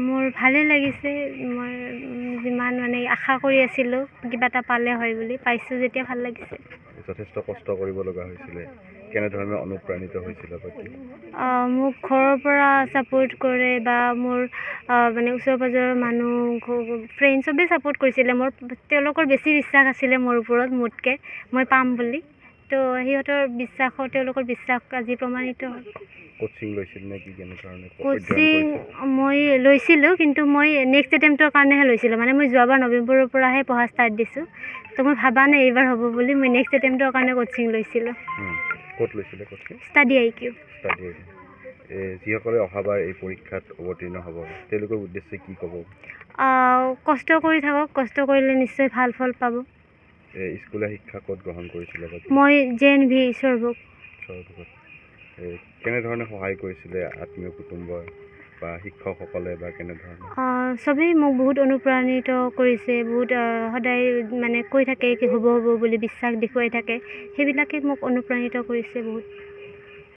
মোৰ ভালে লাগিছে মই যিমান মানে আশা কৰি আছিলোঁ কিবা এটা পালে হয় বুলি পাইছোঁ যেতিয়া ভাল লাগিছে যথেষ্ট কষ্ট কৰিব লগা হৈছিলে কেনেধৰণে অনুপ্ৰাণিত হৈছিল মোক ঘৰৰ পৰা ছাপোৰ্ট কৰে বা মোৰ মানে ওচৰ পাজৰৰ মানুহ ফ্ৰেণ্ড চবেই ছাপোৰ্ট কৰিছিলে মোৰ তেওঁলোকৰ বেছি বিশ্বাস আছিলে মোৰ ওপৰত মোতকৈ মই পাম বুলি তো সিহঁতৰ তেওঁলোকৰ বিশ্বাস আজি প্ৰমাণিত হ'ল কোচিং লৈছিল নেকি কেনেধৰণে কোচিং মই লৈছিলোঁ কিন্তু মই নেক্সট এটেম্পটৰ কাৰণেহে লৈছিলোঁ মানে মই যোৱাবাৰ নৱেম্বৰৰ পৰাহে পঢ়া ষ্টাৰ্ট দিছোঁ তো মই ভাবা নাই এইবাৰ হ'ব বুলি মই নেক্সট এটেম্পটৰ কাৰণে কোচিং লৈছিলোঁ ক'ত লৈছিলে কোচিং ষ্টাডি IQ যিসকলে অহাবাৰ এই পৰীক্ষাত অৱতীৰ্ণ হ'ব তেওঁলোকৰ উদ্দেশ্যে কি ক'ব কষ্ট কৰি থাকক কষ্ট কৰিলে নিশ্চয় ভাল ফল পাব স্কুলীয়া শিক্ষা ক'ত গ্ৰহণ কৰিছিলে মই JNV সৰভোগ কেনেধৰণে সহায় কৰিছিলে আত্মীয় কুটুম্বৰ বা শিক্ষকসকলে বা কেনেধৰণে চবেই মোক বহুত অনুপ্ৰাণিত কৰিছে বহুত সদায় মানে কৈ থাকে কি হ'ব হ'ব বুলি বিশ্বাস দেখুৱাই থাকে সেইবিলাকে মোক অনুপ্ৰাণিত কৰিছে বহুত